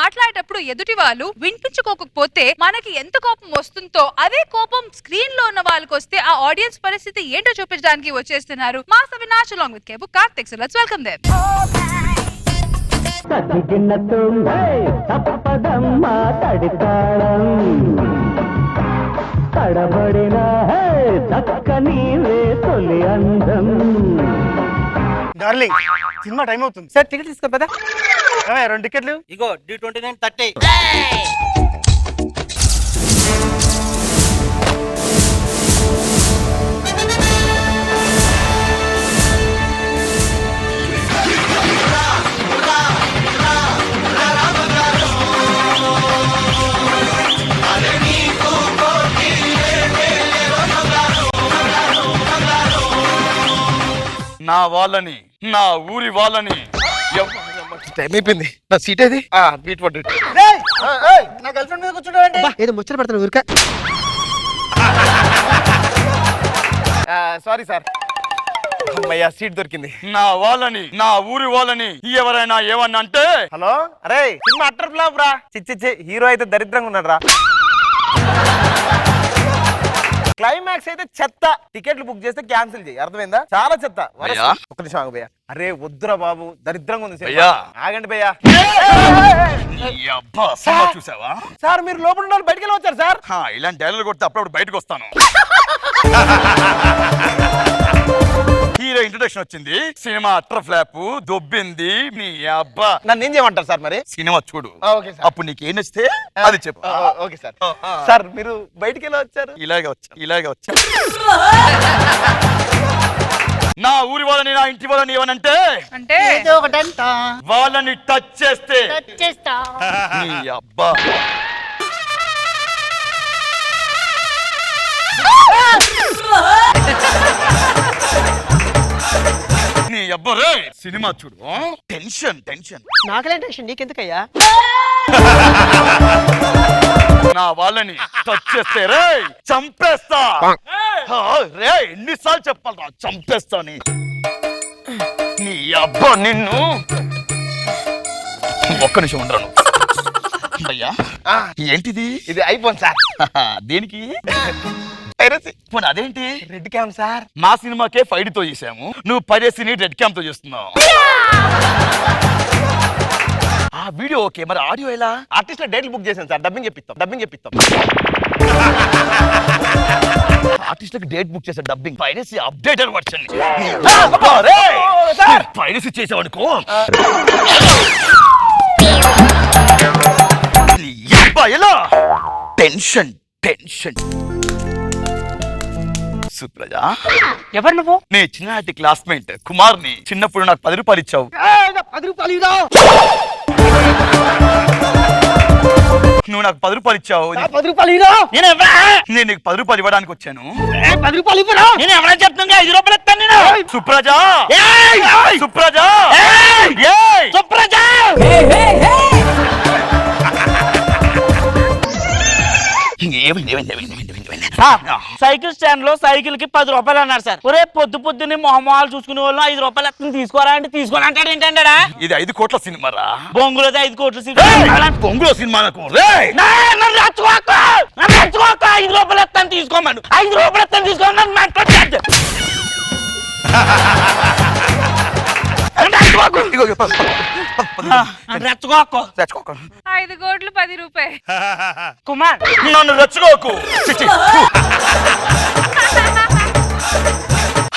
మాట్లాడేటప్పుడు ఎదుటి వాళ్ళు వినిపించుకోకపోతే మనకి ఎంత కోపం వస్తుందో అదే కోపం స్క్రీన్ లో ఉన్న వాళ్ళకి వస్తే ఆ ఆడియన్స్ పరిస్థితి ఏంటో చూపించడానికి వచ్చేస్తున్నారు మాస్ అవినాష్ along with కేబు Karthik. So let's welcome them. Darling cinema time అవుతుంది. సార్ టికెట్ తీసుకో పదా. 2 టికెట్లు ఇగో D29 30. నా వాళ్ళని నా ఊరి వాళ్ళని టైం అయిపోయింది. నా సీట్ ఏది? బీట్ పడ్డ నా గర్ల్ ఫ్రెండ్ మీద కూర్చుంటావండి. ఏదో ముచ్చట పడతాను ఊరిక. సారీ సార్, అమ్మయ్యా సీట్ దొరికింది. నా వాళ్ళని నా ఊరి వాళ్ళని ఎవరైనా ఏమన్నా అంటే హలో, అరే సినిమా అట్టర్ ఫ్లాప్ రా. చిచ్చి హీరో అయితే దరిద్రంగా ఉన్నాడు రా. క్లైమాక్స్ అయితే చెత్త. టికెట్లు బుక్ చేస్తే క్యాన్సిల్ చేయి, అర్థమైందా? చాలా చెత్త. భయ్యా. ఒక్క నిమిషం ఆగు భయ్యా. అరే వద్దురా బాబు, దరిద్రంగా ఉంది సినిమా. భయ్యా. ఆగండి భయ్యా. ఈ అబ్బా సినిమా చూసావా? సార్ మీరు లోపల ఉన్న వాళ్ళు బయటికి వెళ్ళి వచ్చారు సార్. ఇలాంటి డైలాగ్ కొడితే అప్పుడప్పుడు బయటకు వస్తాను. హీరో ఇంట్రొడక్షన్ వచ్చింది, సినిమా అట్టర్ ఫ్లాప్ దొబ్బింది. నీ అబ్బా నన్ను ఏం చేయమంటారు సార్ మరి? సినిమా చూడు, ఓకే సార్. అప్పుడు నీకు ఏం నచ్చితే అది చెప్పు. Okay sir. సార్ మీరు బయటికి వెళ్ళి వచ్చారు. ఇలాగే వచ్చా. నా ఊరి వాళ్ళని నా ఇంటి వాళ్ళని ఏమనంటే అంటే వాళ్ళని టచ్ చేస్తే నీ అబ్బా నీ అబ్బా రే. సినిమా చూడు, టెన్షన్ టెన్షన్. నాకలే టెన్షన్ నీకెందుకయ్యా? నా వాళ్ళని టచ్ చేస్తే రే చంపేస్తా. రే ఎన్నిసార్లు చెప్పాలరా చంపేస్తా నీ అబ్బా నిన్ను. ఒక్క నిమిషం ఉండను అయ్యా. ఏంటిది? ఇది ఐఫోన్ సార్. దేనికి? పోనీ అదేంటి? Red cam sir. మా సినిమాకే 5D తో చేసాము, నువ్వు పైరసీని రెడ్ క్యామ్ తో చేస్తున్నావు. ఆ వీడియో ఓకే, మరి ఆడియో ఎలా? ఆర్టిస్ట్ డేట్లు బుక్ చేశాను సార్. డబ్బింగ్ చెప్పిస్తాం. ఆర్టిస్ట్లకు డేట్ బుక్ చేసే dubbing, piracy updated version. Piracy చేసావనుకో ఎలా టెన్షన్ టెన్షన్. సుప్రజ, ఎవరు నువ్వు? నీ చిన్ననాటి క్లాస్మేట్ కుమార్ని. చిన్నప్పుడు నాకు 10 రూపాయలు ఇచ్చావు. 10 రూపాయలు ఇదా? నువ్వు నాకు 10 రూపాయలు ఇచ్చావు. 10 రూపాయలు ఇదా? నేను నీకు 10 రూపాయలు ఇవ్వడానికి వచ్చాను. 10 రూపాయలు ఇవ్వరా? నేను ఎవరైనా చెప్తున్నా 5 రూపాయలు ఇస్తాను నేను. సుప్రజ, సుప్రజ, సుప్రజ. సైకిల్ స్టాండ్ లో సైకిల్ కి 10 రూపాయలు అన్నారు సార్. ఒరే పొద్దున్నే మొహమాలు చూసుకునే వాళ్ళు 5 రూపాయలు ఎత్తుని తీసుకోరా అంటే తీసుకోరా అంటాడు. ఏంటంటాడా? ఇది 5 కోట్ల సినిమా రా. బొంగులోది 5 కోట్ల సినిమా. బొంగులో సినిమా 5 రూపాయలు ఎత్తాను తీసుకోమను. 5 రూపాయలు ఎత్తాను తీసుకోమని మాట్లాడతాడు. రెచ్చగోకు. 5 కోట్లు 10 రూపాయలు. కుమార్ నన్ను రెచ్చగోకు.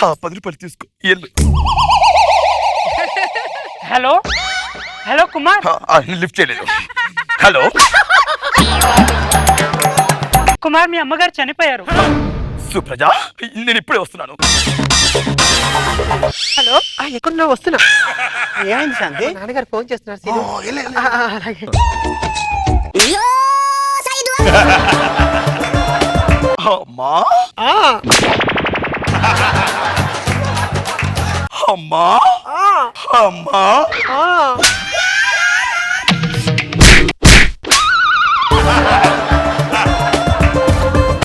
10 రూపాయలు తీసుకో. Hello hello Kumar. లిఫ్ట్ చేయలేదు. హలో కుమార్, మీ అమ్మగారు చనిపోయారు. సుప్రజ, నేను ఇప్పుడే వస్తున్నాను. హలో, ఎక్కడున్నా? వస్తున్నా. ఏమైంది శాంతి? నాన్నగారు ఫోన్ చేస్తున్నారు. అమ్మా అమ్మా అమ్మా.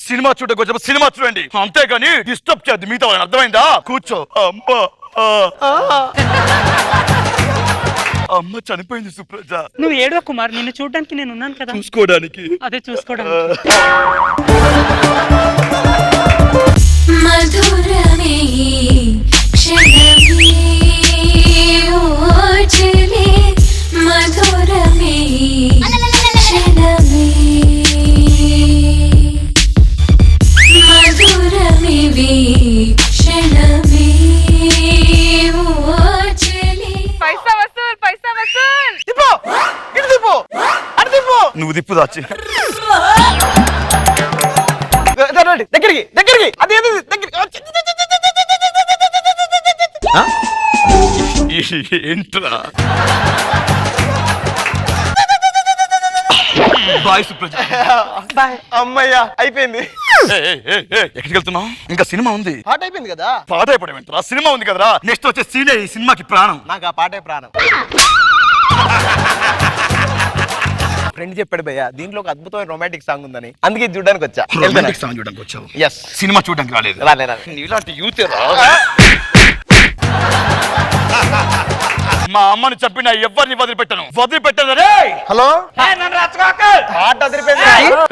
సినిమా చూడకు వచ్చి సినిమా చూడండి, అంతేగాని డిస్టర్బ్ చేయద్దు. మిగతా వాళ్ళని, అర్థమైందా? కూర్చో. అమ్మా అమ్మ చనిపోయింది సుప్రజ. నువ్వు ఏడో కుమార్, నిన్ను చూడడానికి నేను ఉన్నాను కదా. చూసుకోవడానికి. అదే చూసుకోవడం. మధురమే క్షణమే ఓచలే మధురమే క్షణమే మధురమే క్షణమే ఓచలే. పైసా వసూల్, పైసా వసూల్. తిప్పు ఇటు తిప్పు అటు తిప్పు. నువ్వు దిప్పు దాచి. దగ్గరికి దగ్గరికి అదే దగ్గరికి. ఏంట్రా? బాయ్ సుప్రజ. అమ్మయ్యా అయిపోయింది. ఎక్కడికి వెళ్తున్నావు? ఇంకా సినిమా ఉంది. పాట అయిపోయింది కదా. పాట అయిపోవడం సినిమా ఉంది కదరా. నెక్స్ట్ వచ్చే సీనే ఈ సినిమాకి ప్రాణం. నాకు ఆ పాటే ప్రాణం. ఫ్రెండ్ చెప్పాడు భయ్య దీంట్లో ఒక అద్భుతమైన రొమాంటిక్ సాంగ్ ఉందని, అందుకే ఇది చూడడానికి వచ్చా. రొమాంటిక్ సాంగ్ చూడడానికి వచ్చావు? ఎస్. సినిమా చూడడానికి రాలేదు. రాలే. నీలాంటి యూత్ మా అమ్మని చంపిన ఎవరిని వదిలిపెట్టను. రే. హలో పాట అదిరిపోయింది.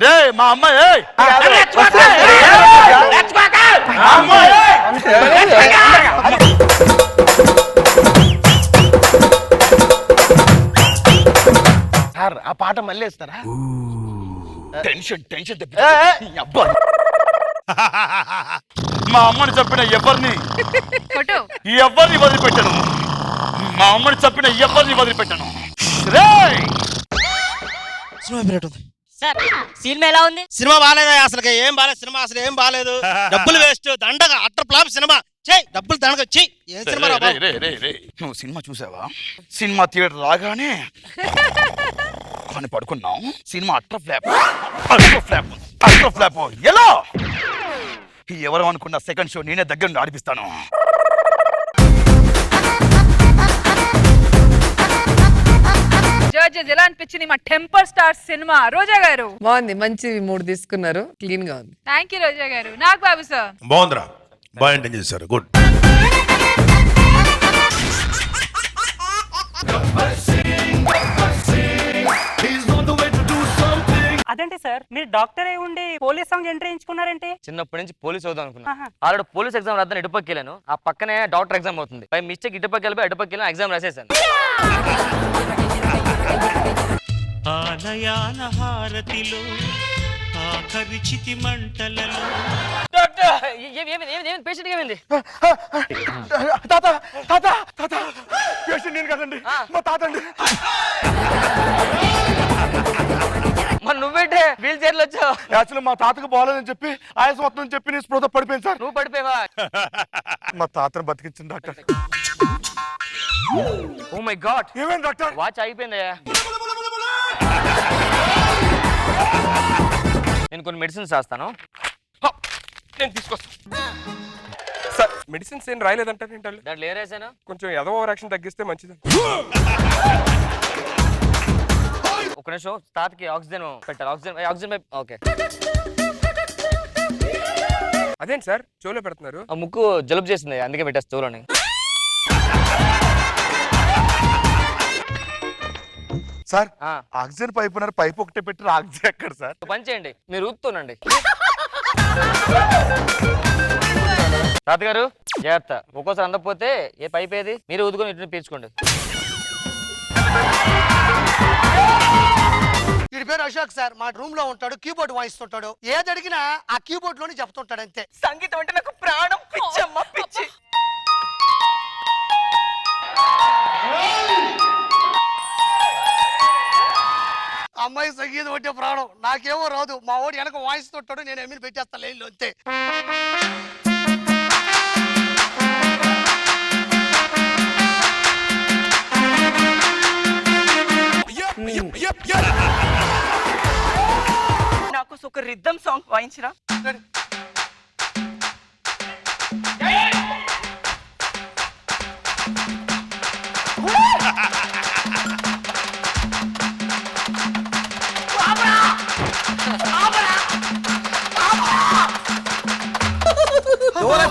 రే మా అమ్మ. సార్ ఆ పాట మళ్ళీ ఇస్తారా? టెన్షన్ మా అమ్మని చంపిన ఎవరిని వదిలిపెట్టను. మా అమ్మని చంపిన ఎవరిని వదిలిపెట్టను. సార్ సినిమా ఎలా ఉంది? సినిమా బాగాలేదా? అసలు ఏం బాలేదు సినిమా, అసలు ఏం బాగాలేదు. డబ్బులు వేస్ట్, దండగా అట్టర్ ఫ్లాప్ సినిమా. డబ్బులు దండగా ఏ సినిమా రా బాబు? నువ్వు సినిమా చూసావా? సినిమా థియేటర్ రాగానే కానీ పడుకున్నావు. సినిమా అట్టర్ ఫ్లాప్ ఎలా? ఎవరు అనుకున్న సెకండ్ షో నేనే దగ్గర నుండి ఆడిపిస్తాను. జడ్జెస్ ఎలా అనిపించింది మా టెంపర్ స్టార్ సినిమా? రోజా గారు బాగుంది, మంచి మూడ్ తీసుకున్నారు, క్లీన్ గా ఉంది. థ్యాంక్ యూ రోజా గారు. నాగ్ బాబు సార్ బాగుందిరా, బాగా ఎంటైన్ చేశారు, గుడ్. అదేంటి సార్, మీరు డాక్టర్ అయి ఉండి పోలీస్ సాంగ్ ఎంట్రీ ఎంచుకున్నారంటే? చిన్నప్పటి నుంచి పోలీస్ అవుదాం అనుకున్నా. ఆల్రెడీ పోలీస్ ఎగ్జామ్ రాద్దాను ఇటుపక్కి వెళ్ళాను. ఆ పక్కనే డాక్టర్ ఎగ్జామ్ అవుతుంది. పై మిస్టేక్ ఇటుపక్కి వెళ్ళిపోయి అటుపక్కి వెళ్ళి ఎగ్జామ్ రాసేసాను. ఆలయాల హారతిలో ఆఖరి చితి మంటలలో పేషెంట్ ఏమైంది? పేషెంట్ నేను కదండి, మా తాతండి. మరి నువ్వేంటే వీల్ చైర్లో వచ్చావు? యాక్చువల్లీ మా తాతకు బాగాలేదని చెప్పి ఆయాసం వస్తుందని చెప్పి నేను స్పృహ పడిపోయింది సార్. నువ్వు పడిపోయావా? మా తాతను బతికించింది డాక్టర్. ఓ మై గాడ్, ఏమైంది డాక్టర్? వాచ్ ఆగిపోయిందయ్యా. నేను కొన్ని మెడిసిన్స్ రాస్తాను. నేను తీసుకొస్తాను సార్. మెడిసిన్స్ ఏం రాయలేదంటారు ఏంటంటే? దాంట్లో ఏ రాశాను? కొంచెం ఏదో ఓవర్ యాక్షన్ తగ్గిస్తే మంచిది. ఒక నిమిషం, తాతకి ఆక్సిజన్ పెట్టాలి. Oxygen okay. అదేంటి సార్ చెవులో పెడుతున్నారు? ఆ ముక్కు జలుబు చేసింది, అందుకే పెట్టేస్తా చెవులోని. సార్ ఆక్సిజన్ పైప్ ఉన్నారు, పైప్ ఒకటే పెట్టి ఆక్సిజన్ ఎక్కడ సార్? పని చేయండి, మీరు ఊపుతూనండి. తాతగారు జాగ్రత్త, ఒక్కోసారి అందకపోతే ఏ పైప్ ఏది మీరు ఊదుకొని ఇటు పీల్చుకోండి. వీడి పేరు అశోక్ సార్. మా రూమ్ లో ఉంటాడు, కీబోర్డ్ వాయిస్తుంటాడు. ఏది అడిగినా ఆ కీబోర్డ్ లోనే చెప్తుంటాడు అంతే. సంగీతం అంటే నాకు ప్రాణం, పిచ్చమ్మ పిచ్చి. అమ్మాయి సంగీతం అంటే ప్రాణం, నాకేమో రాదు. మా వాడు వెనక వాయిస్తుంటాడు, నేను ఏమీ పెట్టేస్తా లైన్లో అంతే. నాకు ఒక రిథమ్ సాంగ్ వాయించరా?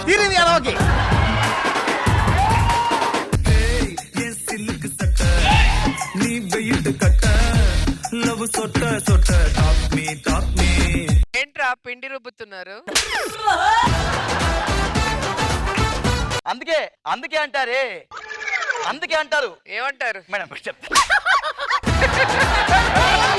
తీరింది అలాగే. నీ వెయిట్ కట్ట లవ్ సొట్ట సొట్ట టాప్ మీ ఏంట్రా పిండి రుబ్బుతున్నారు? అందుకే అంటారు ఏమంటారు? మేడం చెప్తా